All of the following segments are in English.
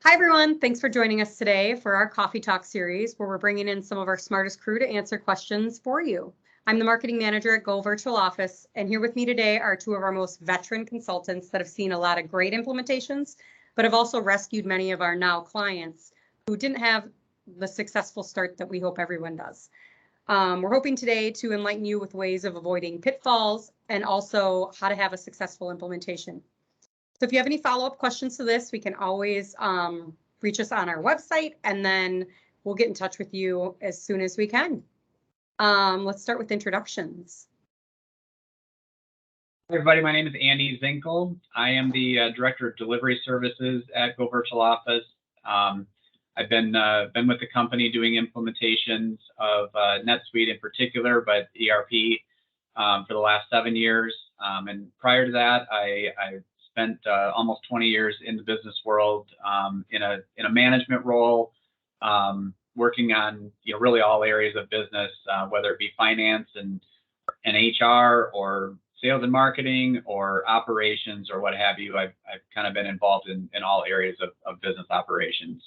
Hi, everyone. Thanks for joining us today for our Coffee Talk series, where we're bringing in some of our smartest crew to answer questions for you. I'm the marketing manager at goVirtualOffice, and here with me today are two of our most veteran consultants that have seen a lot of great implementations, but have also rescued many of our now clients who didn't have the successful start that we hope everyone does. We're hoping today to enlighten you with ways of avoiding pitfalls and also how to have a successful implementation. So if you have any follow-up questions to this, we can always reach us on our website, and then we'll get in touch with you as soon as we can. Let's start with introductions. Hi, everybody. My name is Andy Zinkel. I am the Director of Delivery Services at goVirtualOffice. I've been with the company doing implementations of NetSuite in particular, but ERP for the last 7 years. And prior to that, I spent almost 20 years in the business world in a management role, working on really all areas of business, whether it be finance and HR or sales and marketing or operations or what have you. I've kind of been involved in all areas of business operations.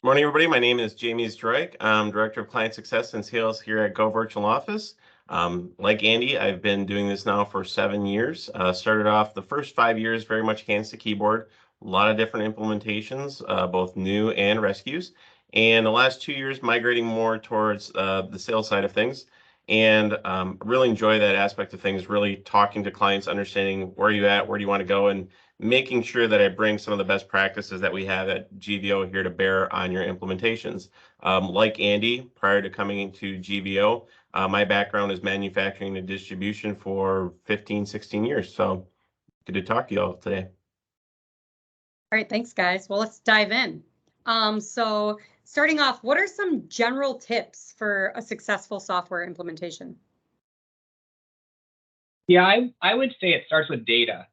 Good morning, everybody. My name is Jamie Stroik. I'm Director of Client Success and Sales here at goVirtualOffice. Like Andy, I've been doing this now for 7 years. Started off the first 5 years very much hands to keyboard, a lot of different implementations, both new and rescues. And the last 2 years migrating more towards the sales side of things. And really enjoy that aspect of things, really talking to clients, understanding where you at, where do you want to go, and making sure that I bring some of the best practices that we have at GVO here to bear on your implementations. Like Andy, prior to coming into GVO, my background is manufacturing and distribution for 15, 16 years. So good to talk to you all today. All right, thanks, guys. Well, let's dive in. So starting off, what are some general tips for a successful software implementation? Yeah, I would say it starts with data.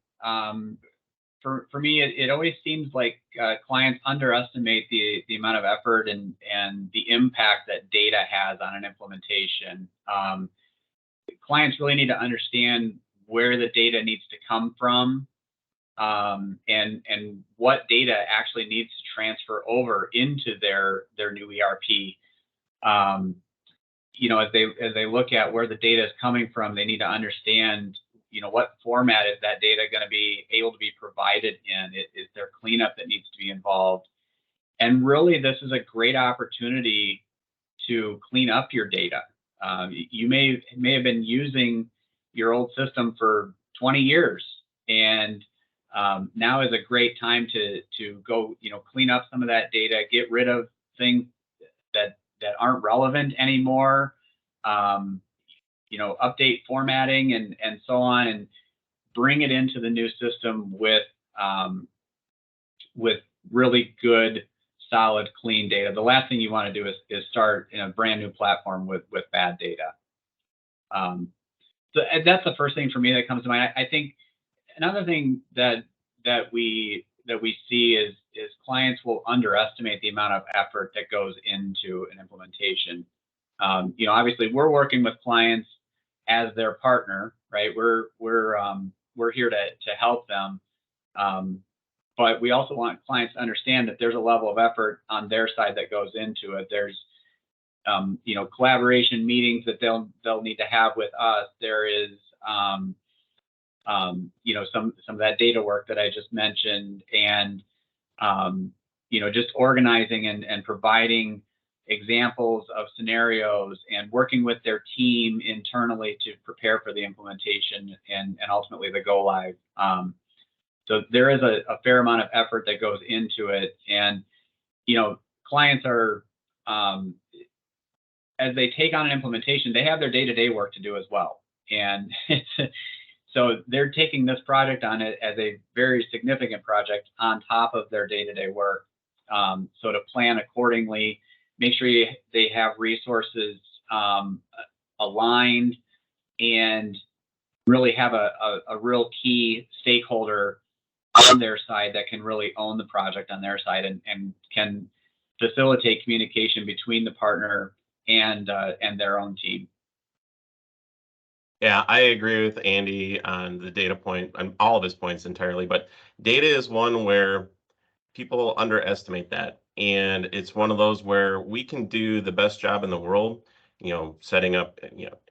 For me, it always seems like clients underestimate the amount of effort and the impact that data has on an implementation. Clients really need to understand where the data needs to come from, and what data actually needs to transfer over into their new ERP. As they look at where the data is coming from, they need to understand what format is that data going to be able to be provided in? Is there cleanup that needs to be involved? And really, this is a great opportunity to clean up your data. You may have been using your old system for 20 years, and now is a great time to go clean up some of that data, get rid of things that aren't relevant anymore. Update formatting and so on, and bring it into the new system with really good, solid, clean data. The last thing you want to do is start in a brand new platform with bad data. So that's the first thing for me that comes to mind. I think another thing that we see is clients will underestimate the amount of effort that goes into an implementation. Obviously, we're working with clients as their partner, right? We're here to help them, but we also want clients to understand that there's a level of effort on their side that goes into it. There's collaboration meetings that they'll need to have with us. There is some of that data work that I just mentioned, and just organizing and providing examples of scenarios and working with their team internally to prepare for the implementation and ultimately the go live. So there is a fair amount of effort that goes into it, and clients are as they take on an implementation, they have their day-to-day work to do as well, and so they're taking this project on it as a very significant project on top of their day-to-day work. So to plan accordingly, make sure they have resources aligned, and really have a real key stakeholder on their side that can really own the project on their side and can facilitate communication between the partner and their own team. Yeah, I agree with Andy on the data point, on all of his points entirely, but data is one where people underestimate that. And it's one of those where we can do the best job in the world, setting up,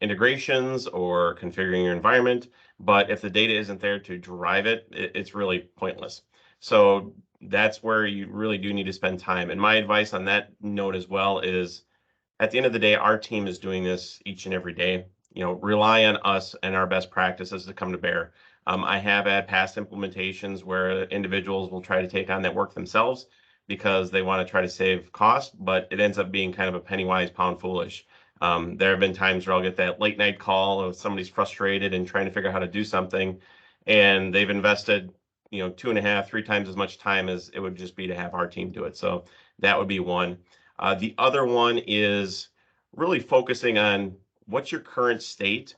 integrations or configuring your environment. But if the data isn't there to drive it, it's really pointless. So that's where you really do need to spend time. And my advice on that note as well is, at the end of the day, our team is doing this each and every day. Rely on us and our best practices to come to bear. I have had past implementations where individuals will try to take on that work themselves because they want to try to save cost, but it ends up being kind of a penny wise, pound foolish. There have been times where I'll get that late night call of somebody's frustrated and trying to figure out how to do something, and they've invested, 2.5, 3 times as much time as it would just be to have our team do it. So that would be one. The other one is really focusing on what's your current state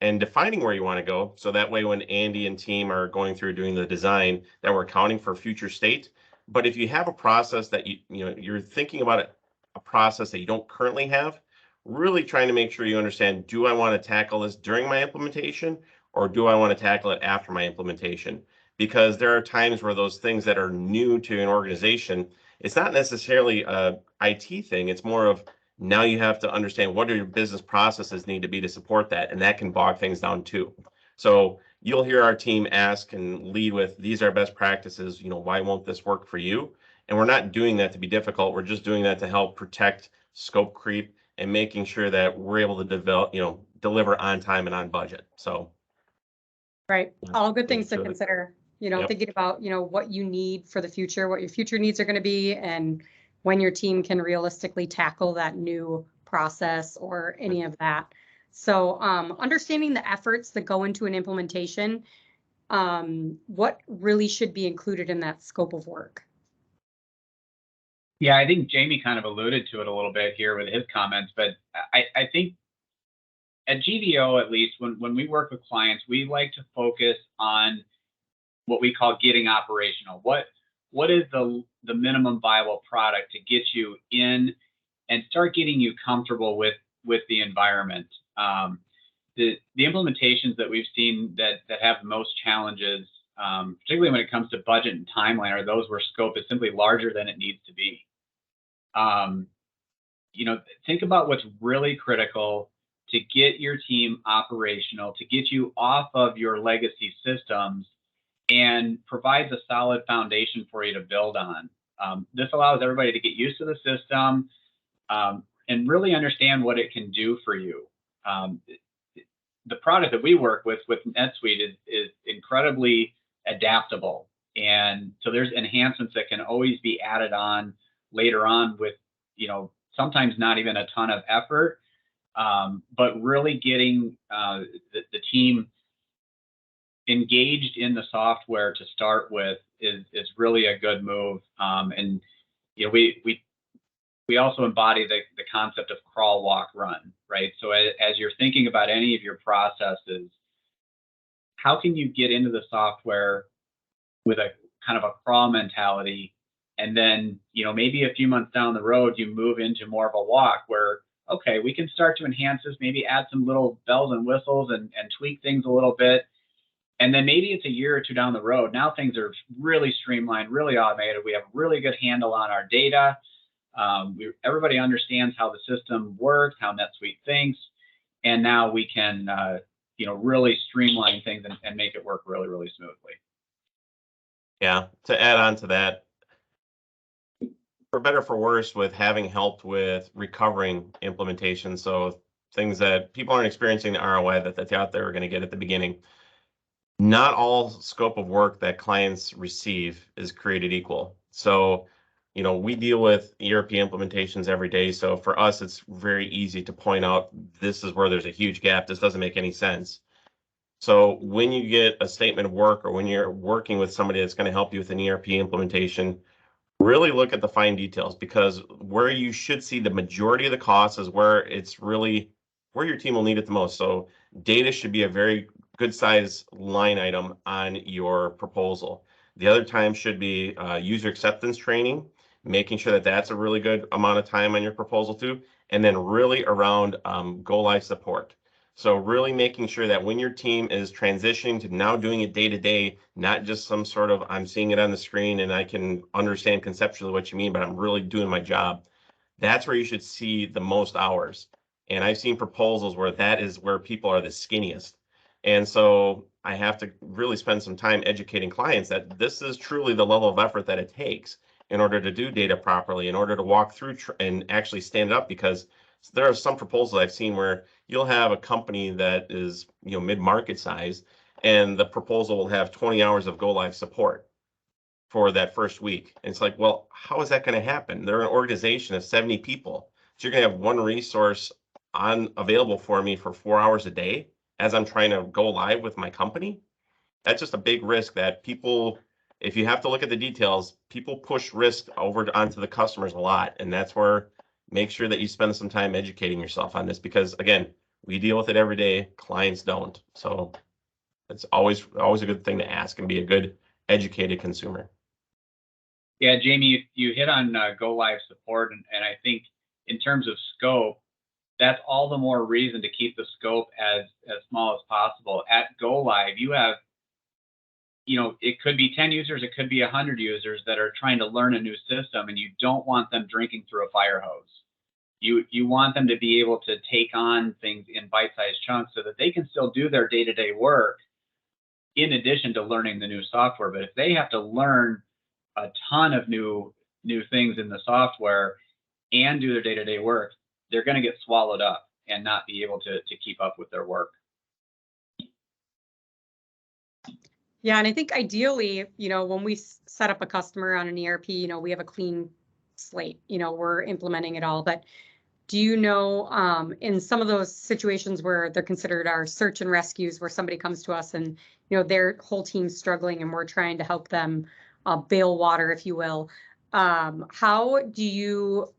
and defining where you want to go. So that way, when Andy and team are going through doing the design, that we're accounting for future state. But if you have a process that you're thinking about a process that you don't currently have, really trying to make sure you understand, do I want to tackle this during my implementation or do I want to tackle it after my implementation? Because there are times where those things that are new to an organization, it's not necessarily a IT thing. It's more of, now you have to understand what your business processes need to be to support that, and that can bog things down too. So you'll hear our team ask and lead with, these are best practices, why won't this work for you? And we're not doing that to be difficult. We're just doing that to help protect scope creep and making sure that we're able to deliver on time and on budget. So Right. All good things to Sure. consider, Yep. thinking about, what you need for the future, what your future needs are going to be, and when your team can realistically tackle that new process or any of that. So understanding the efforts that go into an implementation, what really should be included in that scope of work? Yeah, I think Jamie kind of alluded to it a little bit here with his comments, but I think at GVO, at least, when we work with clients, we like to focus on what we call getting operational. What is the minimum viable product to get you in and start getting you comfortable with the environment? The implementations that we've seen that have the most challenges, particularly when it comes to budget and timeline, are those where scope is simply larger than it needs to be. Think about what's really critical to get your team operational, to get you off of your legacy systems, and provides a solid foundation for you to build on. This allows everybody to get used to the system and really understand what it can do for you. The product that we work with NetSuite is incredibly adaptable. And so there's enhancements that can always be added on later on with, sometimes not even a ton of effort, but really getting the team engaged in the software to start with is really a good move. And we also embody the concept of crawl, walk, run, right? So as you're thinking about any of your processes, how can you get into the software with a kind of a crawl mentality, and then maybe a few months down the road you move into more of a walk where, okay, we can start to enhance this, maybe add some little bells and whistles and tweak things a little bit. And then maybe it's a year or two down the road. Now things are really streamlined, really automated. We have a really good handle on our data. Everybody understands how the system works, how NetSuite thinks, and now we can, really streamline things and make it work really, really smoothly. Yeah, to add on to that, for better or for worse, with having helped with recovering implementation, so things that people aren't experiencing the ROI that they thought they were going to get at the beginning. Not all scope of work that clients receive is created equal. So, we deal with ERP implementations every day. So for us, it's very easy to point out, this is where there's a huge gap. This doesn't make any sense. So when you get a statement of work or when you're working with somebody that's going to help you with an ERP implementation, really look at the fine details, because where you should see the majority of the costs is where it's really where your team will need it the most. So data should be a very good size line item on your proposal. The other time should be user acceptance training, making sure that that's a really good amount of time on your proposal too, and then really around go live support. So really making sure that when your team is transitioning to now doing it day to day, not just some sort of, I'm seeing it on the screen and I can understand conceptually what you mean, but I'm really doing my job. That's where you should see the most hours. And I've seen proposals where that is where people are the skinniest. And so I have to really spend some time educating clients that this is truly the level of effort that it takes in order to do data properly, in order to walk through and actually stand up, because there are some proposals I've seen where you'll have a company that is, mid-market size, and the proposal will have 20 hours of go live support for that first week. And it's like, well, how is that going to happen? They're an organization of 70 people. So you're going to have one resource available for me for 4 hours a day as I'm trying to go live with my company. That's just a big risk that people, if you have to look at the details, people push risk over onto the customers a lot. And that's where make sure that you spend some time educating yourself on this, because again, we deal with it every day. Clients don't. So it's always a good thing to ask and be a good educated consumer. Yeah, Jamie, you hit on go live support, and I think in terms of scope, that's all the more reason to keep the scope as small as possible. At go live, you have, it could be 10 users, it could be 100 users that are trying to learn a new system, and you don't want them drinking through a fire hose. You want them to be able to take on things in bite-sized chunks so that they can still do their day-to-day work in addition to learning the new software. But if they have to learn a ton of new things in the software and do their day-to-day work, they're going to get swallowed up and not be able to keep up with their work. Yeah, and I think ideally, when we set up a customer on an ERP, we have a clean slate, we're implementing it all. But do you know, in some of those situations where they're considered our search and rescues, where somebody comes to us and, their whole team's struggling and we're trying to help them bail water, if you will, how do you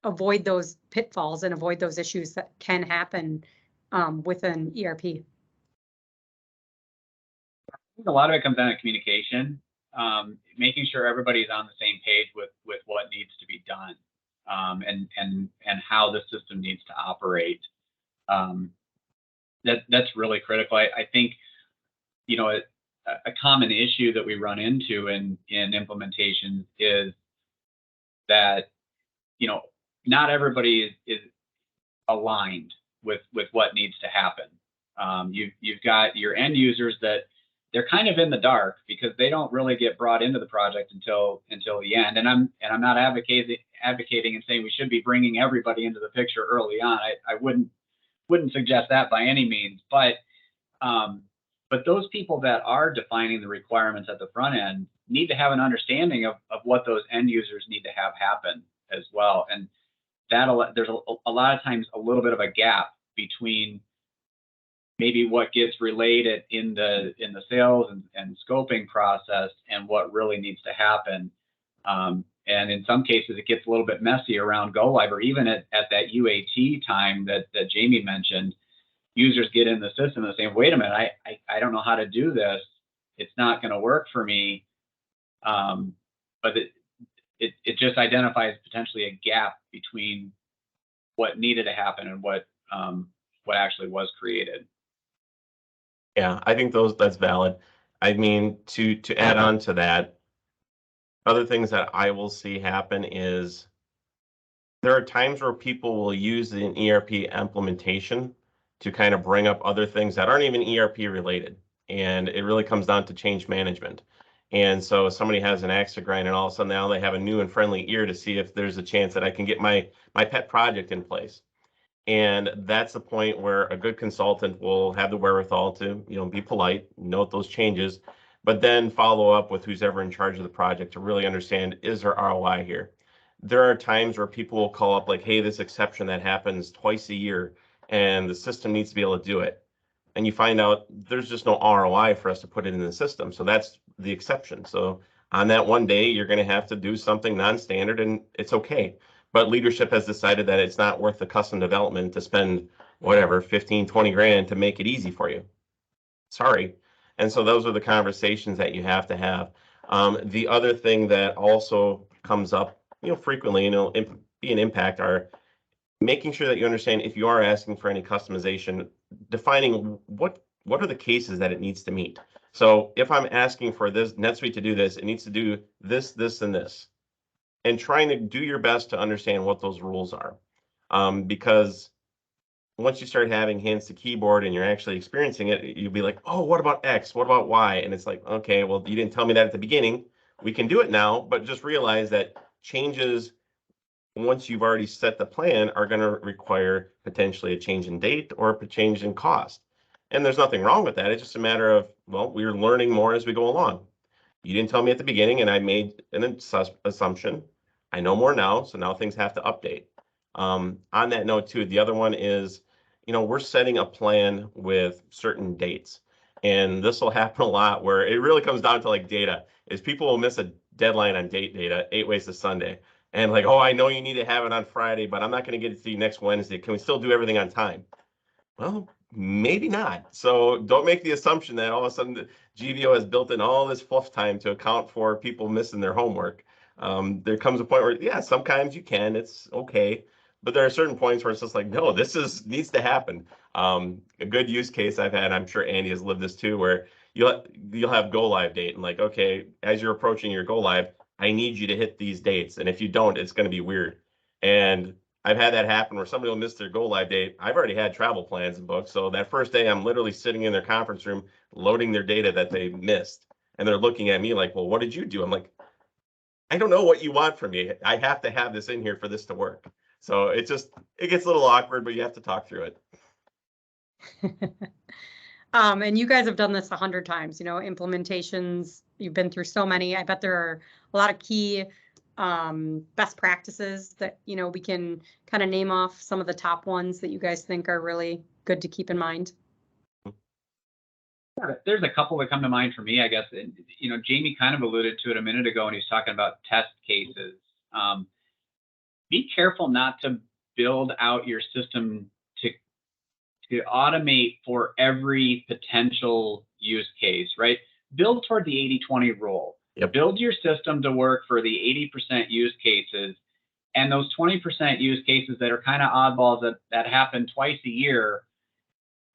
avoid those pitfalls and avoid those issues that can happen with an ERP? I think a lot of it comes down to communication, making sure everybody's on the same page with what needs to be done, and how the system needs to operate. That's really critical. I think, a common issue that we run into in implementation is that, not everybody is aligned with what needs to happen. You've got your end users that they're kind of in the dark because they don't really get brought into the project until the end. And I'm not advocating and saying we should be bringing everybody into the picture early on. I wouldn't suggest that by any means. But those people that are defining the requirements at the front end need to have an understanding of what those end users need to have happen as well. And there's a lot of times a little bit of a gap between maybe what gets relayed in the sales and scoping process and what really needs to happen. And in some cases, it gets a little bit messy around go live, or even at that UAT time that Jamie mentioned. Users get in the system and say, wait a minute, I don't know how to do this. It's not going to work for me. But it just identifies potentially a gap between what needed to happen and what actually was created. Yeah, I think that's valid. I mean, to add on to that, other things that I will see happen is there are times where people will use an ERP implementation to kind of bring up other things that aren't even ERP related. And it really comes down to change management. And so somebody has an axe to grind, and all of a sudden now they have a new and friendly ear to see if there's a chance that I can get my pet project in place. And that's the point where a good consultant will have the wherewithal to, be polite, note those changes, but then follow up with who's ever in charge of the project to really understand, is there ROI here? There are times where people will call up like, hey, this exception that happens twice a year and the system needs to be able to do it. And you find out there's just no ROI for us to put it in the system. So that's the exception. So on that one day, you're going to have to do something non-standard, and it's okay. But leadership has decided that it's not worth the custom development to spend whatever, 15, 20 grand to make it easy for you. Sorry. And so those are the conversations that you have to have. The other thing that also comes up, frequently, be an impact are making sure that you understand if you are asking for any customization, defining what are the cases that it needs to meet. So if I'm asking for this NetSuite to do this, it needs to do this, this, and this, and trying to do your best to understand what those rules are. Because once you start having hands to keyboard and you're actually experiencing it, you'll be like, oh, what about X? What about Y? And it's like, okay, well, you didn't tell me that at the beginning. We can do it now, but just realize that changes once you've already set the plan are going to require potentially a change in date or a change in cost. And there's nothing wrong with that. It's just a matter of, well, we're learning more as we go along. You didn't tell me at the beginning, and I made an assumption. I know more now, so now things have to update. On that note, too, the other one is, we're setting a plan with certain dates. And this will happen a lot where it really comes down to like data, is people will miss a deadline on data, 8 ways to Sunday. And like, oh, I know you need to have it on Friday, but I'm not going to get it to you next Wednesday. Can we still do everything on time? Well, maybe not. So don't make the assumption that all of a sudden the GVO has built in all this fluff time to account for people missing their homework. There comes a point where, yeah, sometimes you can, it's okay. But there are certain points where it's just like, no, needs to happen. A good use case I've had, I'm sure Andy has lived this too, where you'll have go live date and like, okay, as you're approaching your go live, I need you to hit these dates. And if you don't, it's going to be weird. And I've had that happen where somebody will miss their go live date. I've already had travel plans and booked. So that first day, I'm literally sitting in their conference room, loading their data that they missed. And they're looking at me like, well, what did you do? I'm like, I don't know what you want from me. I have to have this in here for this to work. So it gets a little awkward, but you have to talk through it. And you guys have done this 100 times, implementations. You've been through so many. I bet there are a lot of key best practices that, we can kind of name off some of the top ones that you guys think are really good to keep in mind. There's a couple that come to mind for me, I guess. Jamie kind of alluded to it a minute ago when he was talking about test cases. Be careful not to build out your system to automate for every potential use case, right? Build toward the 80-20 rule. Yep. Build your system to work for the 80% use cases, and those 20% use cases that are kind of oddballs that happen twice a year,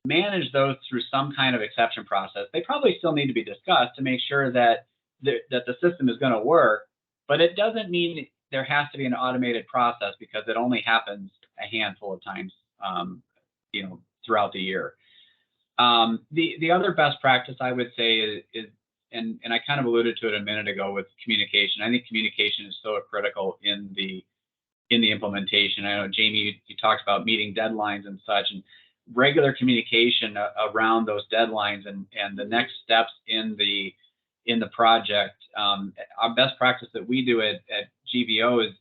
manage those through some kind of exception process. They probably still need to be discussed to make sure that the system is going to work, but it doesn't mean there has to be an automated process because it only happens a handful of times, throughout the year. The other best practice I would say is and I kind of alluded to it a minute ago with communication. I think communication is so critical in the implementation. I know Jamie, you talked about meeting deadlines and such, and regular communication around those deadlines and the next steps in the project. Our best practice that we do at GVO is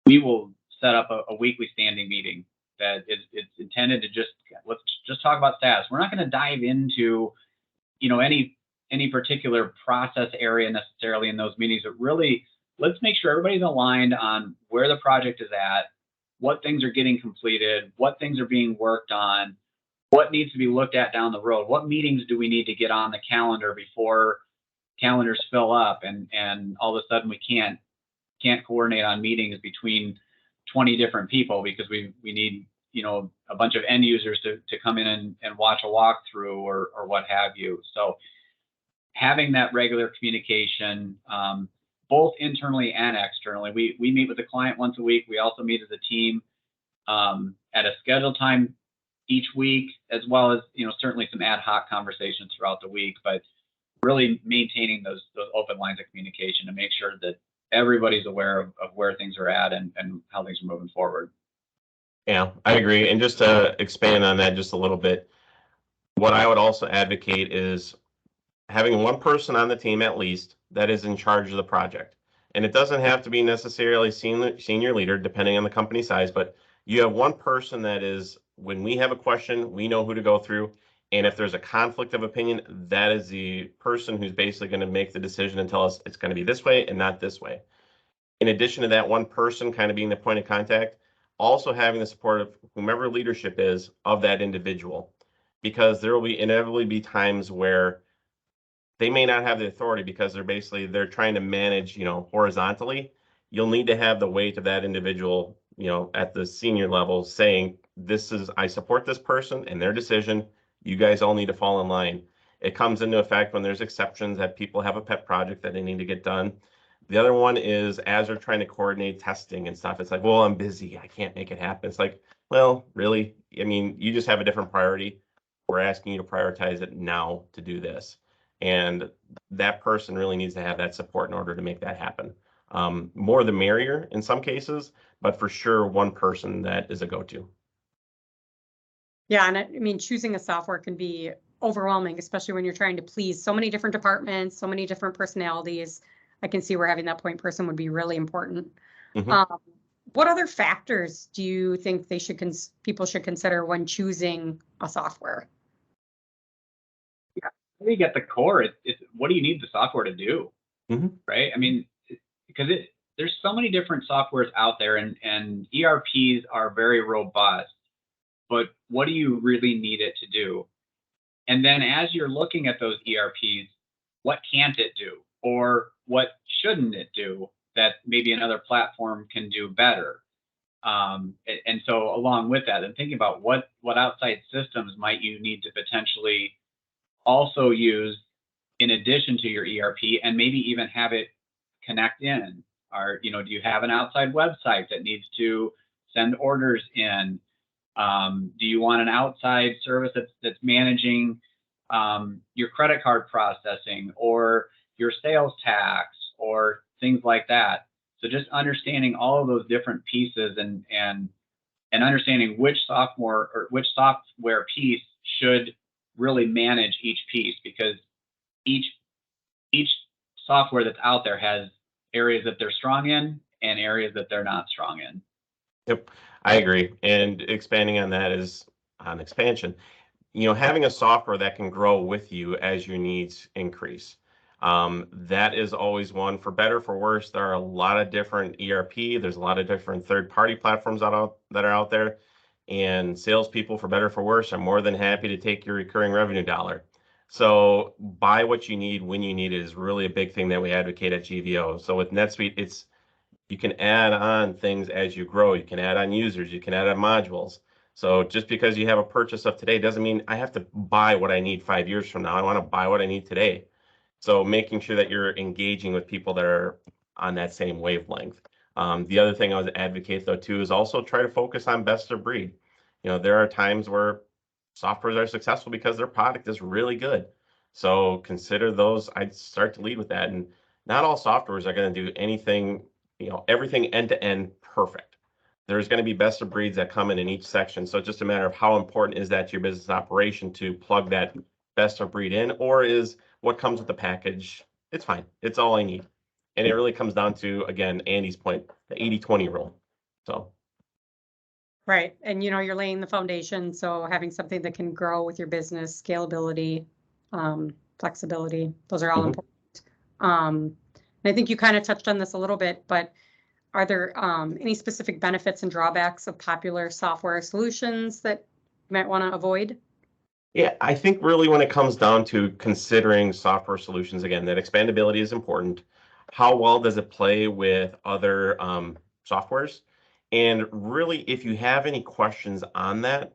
we will set up a weekly standing meeting that it's intended to let's just talk about status. We're not going to dive into any particular process area necessarily in those meetings, but really let's make sure everybody's aligned on where the project is at, what things are getting completed, what things are being worked on, what needs to be looked at down the road, what meetings do we need to get on the calendar before calendars fill up and all of a sudden we can't coordinate on meetings between 20 different people because we need a bunch of end users to come in and watch a walkthrough or what have you. So having that regular communication, both internally and externally. We meet with the client once a week. We also meet as a team at a scheduled time each week, as well as certainly some ad hoc conversations throughout the week, but really maintaining those open lines of communication to make sure that everybody's aware of where things are at and how things are moving forward. Yeah, I agree. And just to expand on that just a little bit, what I would also advocate is having one person on the team at least that is in charge of the project. And it doesn't have to be necessarily senior leader, depending on the company size, but you have one person that is, when we have a question, we know who to go through. And if there's a conflict of opinion, that is the person who's basically going to make the decision and tell us it's going to be this way and not this way. In addition to that one person kind of being the point of contact, also having the support of whomever leadership is of that individual, because there will inevitably be times where they may not have the authority because they're trying to manage, horizontally. You'll need to have the weight of that individual, at the senior level saying, I support this person and their decision. You guys all need to fall in line. It comes into effect when there's exceptions that people have a pet project that they need to get done. The other one is as they're trying to coordinate testing and stuff, it's like, well, I'm busy, I can't make it happen. It's like, well, really? I mean, you just have a different priority. We're asking you to prioritize it now to do this. And that person really needs to have that support in order to make that happen. More the merrier in some cases, but for sure, one person that is a go-to. Yeah, and I mean, choosing a software can be overwhelming, especially when you're trying to please so many different departments, so many different personalities. I can see where having that point person would be really important. Mm-hmm. What other factors do you think people should consider when choosing a software? Yeah, I think at the core, it's what do you need the software to do, right? I mean, because there's so many different softwares out there, and ERPs are very robust, but what do you really need it to do? And then as you're looking at those ERPs, what can't it do? Or what shouldn't it do that maybe another platform can do better? And so along with that, and thinking about what outside systems might you need to potentially also use in addition to your ERP, and maybe even have it connect in. Or, do you have an outside website that needs to send orders in? Do you want an outside service that's managing your credit card processing or your sales tax or things like that? So just understanding all of those different pieces and understanding which software piece should really manage each piece, because each software that's out there has areas that they're strong in and areas that they're not strong in. Yep, I agree. And expanding on that is on expansion. Having a software that can grow with you as your needs increase. That is always one. For better, for worse, there are a lot of different ERP. There's a lot of different third-party platforms that are out there. And salespeople, for better, for worse, are more than happy to take your recurring revenue dollar. So buy what you need when you need it is really a big thing that we advocate at GVO. So with NetSuite, you can add on things as you grow. You can add on users. You can add on modules. So just because you have a purchase of today doesn't mean I have to buy what I need 5 years from now. I want to buy what I need today. So making sure that you're engaging with people that are on that same wavelength. The other thing I would advocate, though, too, is also try to focus on best of breed. There are times where softwares are successful because their product is really good. So consider those. I'd start to lead with that. And not all softwares are going to do anything, everything end to end perfect. There's going to be best of breeds that come in each section. So it's just a matter of how important is that to your business operation to plug that best of breed in, or is what comes with the package, it's fine. It's all I need. And it really comes down to, again, Andy's point, the 80-20 rule. So. Right. And, you're laying the foundation. So having something that can grow with your business, scalability, flexibility, those are all important. And I think you kind of touched on this a little bit, but are there any specific benefits and drawbacks of popular software solutions that you might want to avoid? Yeah, I think really when it comes down to considering software solutions, again, that expandability is important. How well does it play with other softwares? And really, if you have any questions on that,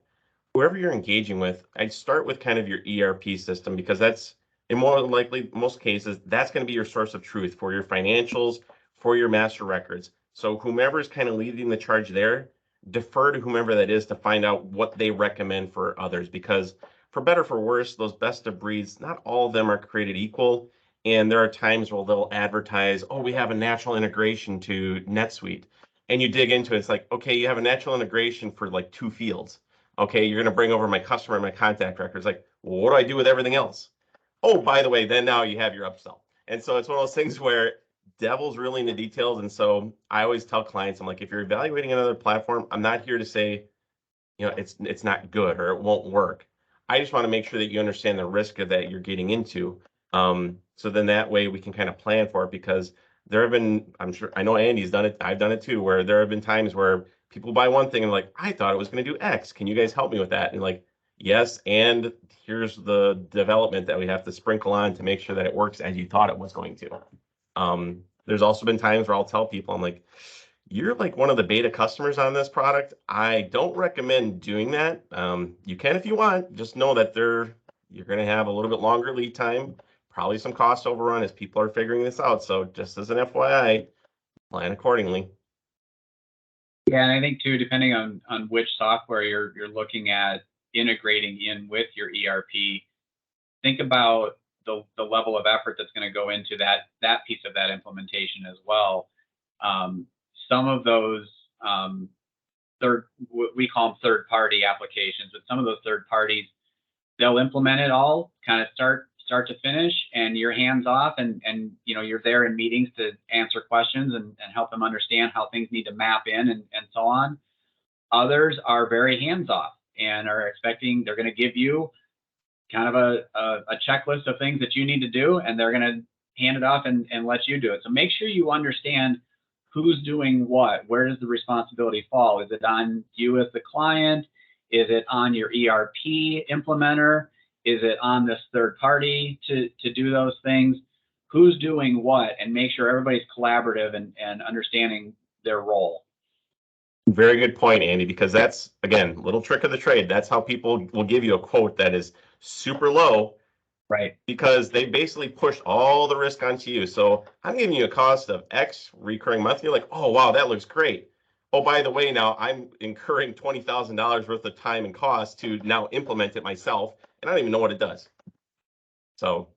whoever you're engaging with, I'd start with kind of your ERP system, because that's, in more likely, most cases, that's going to be your source of truth for your financials, for your master records. So whomever is kind of leading the charge there, defer to whomever that is to find out what they recommend for others, because for better, for worse, those best of breeds, not all of them are created equal. And there are times where they'll advertise, oh, we have a natural integration to NetSuite. And you dig into it, it's like, okay, you have a natural integration for like 2 fields. Okay, you're going to bring over my customer and my contact records. Like, well, what do I do with everything else? Oh, by the way, then now you have your upsell. And so it's one of those things where devil's really in the details. And so I always tell clients, I'm like, if you're evaluating another platform, I'm not here to say, it's not good or it won't work. I just want to make sure that you understand the risk of that you're getting into. So then that way we can kind of plan for it, because there have been, I know Andy's done it, I've done it too, where there have been times where people buy one thing and like, I thought it was going to do X. Can you guys help me with that? And like, yes, and here's the development that we have to sprinkle on to make sure that it works as you thought it was going to. There's also been times where I'll tell people, I'm like, you're like one of the beta customers on this product, I don't recommend doing that. You can if you want, just know that you're going to have a little bit longer lead time, probably some cost overrun as people are figuring this out. So just as an FYI, plan accordingly. Yeah, and I think too, depending on which software you're looking at integrating in with your ERP, think about the level of effort that's going to go into that piece of that implementation as well. Some of those we call them third-party applications, but some of those third parties, they'll implement it all kind of start to finish, and you're hands off, and you're there in meetings to answer questions and help them understand how things need to map in and so on. Others are very hands off and are expecting they're going to give you kind of a checklist of things that you need to do, and they're going to hand it off and let you do it. So make sure you understand who's doing what. Where does the responsibility fall? Is it on you as the client? Is it on your ERP implementer? Is it on this third party to do those things? Who's doing what? And make sure everybody's collaborative and understanding their role. Very good point, Andy, because that's, again, little trick of the trade. That's how people will give you a quote that is super low. Right. Because they basically pushed all the risk onto you. So I'm giving you a cost of X recurring monthly. You're like, oh, wow, that looks great. Oh, by the way, now I'm incurring $20,000 worth of time and cost to now implement it myself. And I don't even know what it does. So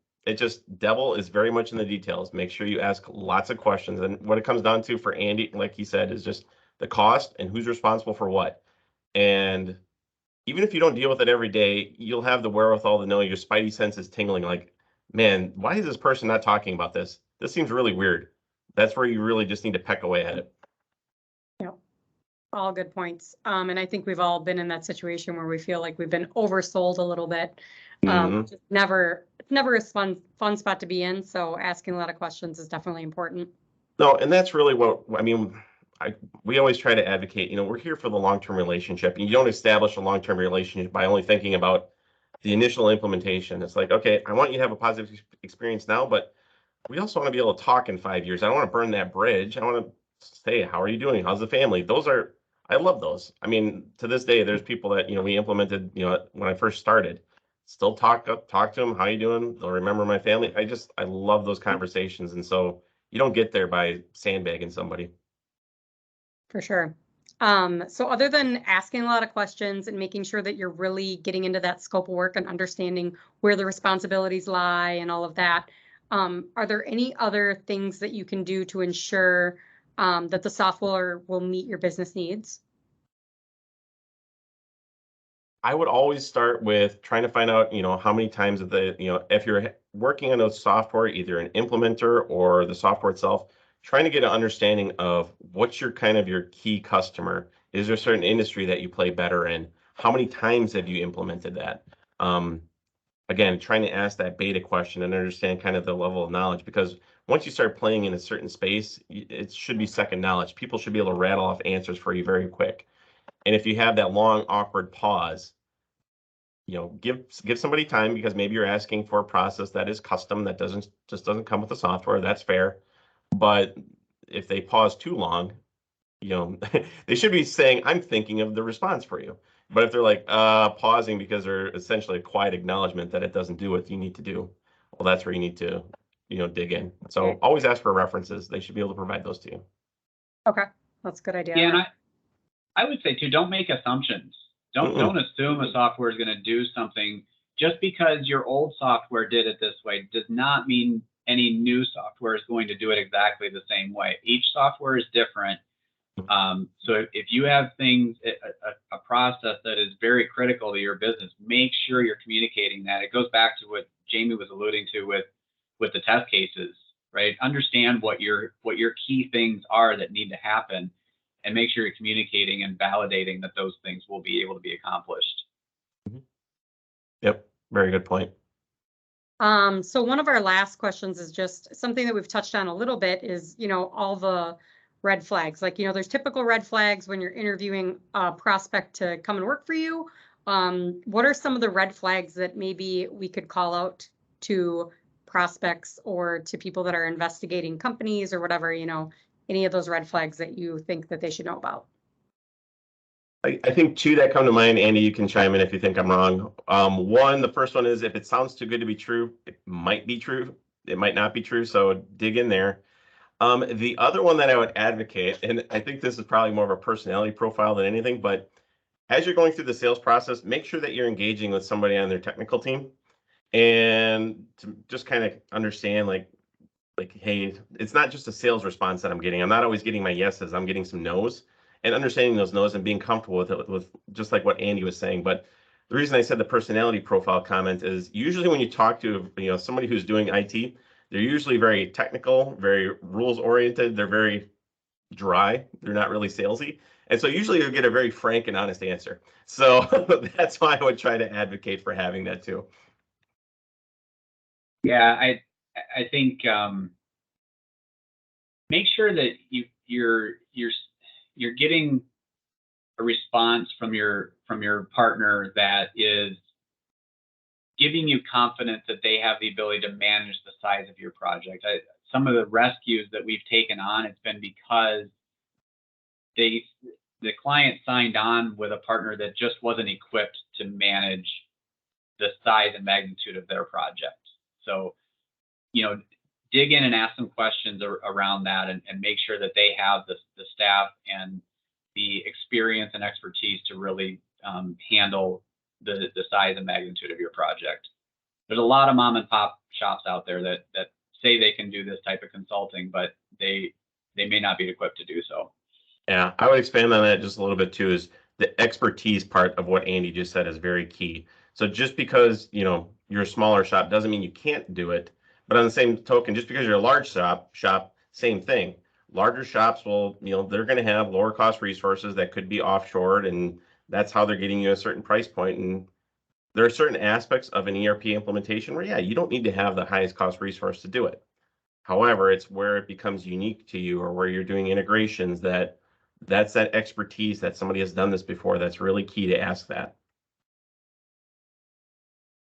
devil is very much in the details. Make sure you ask lots of questions. And what it comes down to for Andy, like he said, is just the cost and who's responsible for what. And even if you don't deal with it every day, you'll have the wherewithal to know your spidey sense is tingling like, man, why is this person not talking about this? This seems really weird. That's where you really just need to peck away at it. Yeah. All good points. And I think we've all been in that situation where we feel like we've been oversold a little bit. It's never a fun spot to be in. So asking a lot of questions is definitely important. No, and that's really what, I mean, we always try to advocate, we're here for the long-term relationship, and you don't establish a long-term relationship by only thinking about the initial implementation. It's like, okay, I want you to have a positive experience now, but we also want to be able to talk in 5 years. I don't want to burn that bridge. I want to say, how are you doing? How's the family? I love those. I mean, to this day, there's people that, we implemented, when I first started, still talk to them. How you doing? They'll remember my family. I love those conversations. And so you don't get there by sandbagging somebody. For sure. So other than asking a lot of questions and making sure that you're really getting into that scope of work and understanding where the responsibilities lie and all of that, are there any other things that you can do to ensure that the software will meet your business needs? I would always start with trying to find out, how many times if you're working on a software, either an implementer or the software itself, trying to get an understanding of what's your key customer. Is there a certain industry that you play better in? How many times have you implemented that? Again, trying to ask that beta question and understand kind of the level of knowledge, because once you start playing in a certain space, it should be second knowledge. People should be able to rattle off answers for you very quick. And if you have that long, awkward pause, give somebody time, because maybe you're asking for a process that is custom, that doesn't come with the software. That's fair. But if they pause too long, they should be saying, I'm thinking of the response for you. But if they're like pausing because they're essentially a quiet acknowledgement that it doesn't do what you need to do, well, that's where you need to, dig in. So always ask for references. They should be able to provide those to you. Okay, that's a good idea. Yeah, and I would say too, don't make assumptions. Don't assume a software is going to do something. Just because your old software did it this way does not mean any new software is going to do it exactly the same way. Each software is different. So if you have a process that is very critical to your business, make sure you're communicating that. It goes back to what Jamie was alluding to with the test cases, right? Understand what your key things are that need to happen, and make sure you're communicating and validating that those things will be able to be accomplished. Yep, very good point. So one of our last questions is just something that we've touched on a little bit is, all the red flags. Like, there's typical red flags when you're interviewing a prospect to come and work for you. What are some of the red flags that maybe we could call out to prospects or to people that are investigating companies or whatever, any of those red flags that you think that they should know about? I think two that come to mind, Andy, you can chime in if you think I'm wrong. One, the first one is if it sounds too good to be true, it might be true. It might not be true, so dig in there. The other one that I would advocate, and I think this is probably more of a personality profile than anything, but as you're going through the sales process, make sure that you're engaging with somebody on their technical team and to just kind of understand like, hey, it's not just a sales response that I'm getting. I'm not always getting my yeses. I'm getting some no's, and understanding those no's and being comfortable with it, with just like what Andy was saying. But the reason I said the personality profile comment is usually when you talk to somebody who's doing IT, they're usually very technical, very rules oriented. They're very dry. They're not really salesy. And so usually you'll get a very frank and honest answer. So that's why I would try to advocate for having that too. Yeah, I think make sure that you're getting a response from your partner that is giving you confidence that they have the ability to manage the size of your project. Some of the rescues that we've taken on, it's been because the client signed on with a partner that just wasn't equipped to manage the size and magnitude of their project. So, dig in and ask some questions around that and make sure that they have the staff and the experience and expertise to really handle the size and magnitude of your project. There's a lot of mom and pop shops out there that say they can do this type of consulting, but they may not be equipped to do so. Yeah, I would expand on that just a little bit too, is the expertise part of what Andy just said is very key. So just because, you're a smaller shop doesn't mean you can't do it. But on the same token, just because you're a large shop, same thing. Larger shops will, they're going to have lower cost resources that could be offshored, and that's how they're getting you a certain price point. And there are certain aspects of an ERP implementation where, yeah, you don't need to have the highest cost resource to do it. However, it's where it becomes unique to you or where you're doing integrations that's that expertise that somebody has done this before. That's really key to ask that.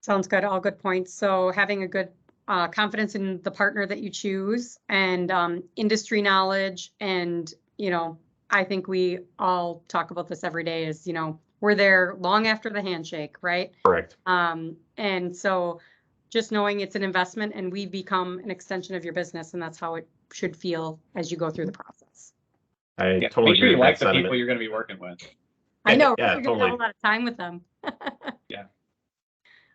Sounds good. All good points. So having a good confidence in the partner that you choose and industry knowledge. And, I think we all talk about this every day is, we're there long after the handshake, right? Correct. And so just knowing it's an investment and we become an extension of your business, and that's how it should feel as you go through the process. I totally make sure agree you with like that the sentiment. people you're going to be working with. I know, Yeah, you're going to have a lot of time with them. Yeah.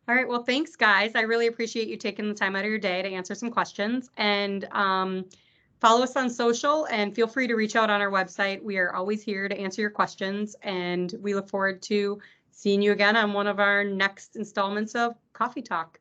All right. Well, thanks, guys. I really appreciate you taking the time out of your day to answer some questions. And follow us on social and feel free to reach out on our website. We are always here to answer your questions. And we look forward to seeing you again on one of our next installments of Coffee Talk.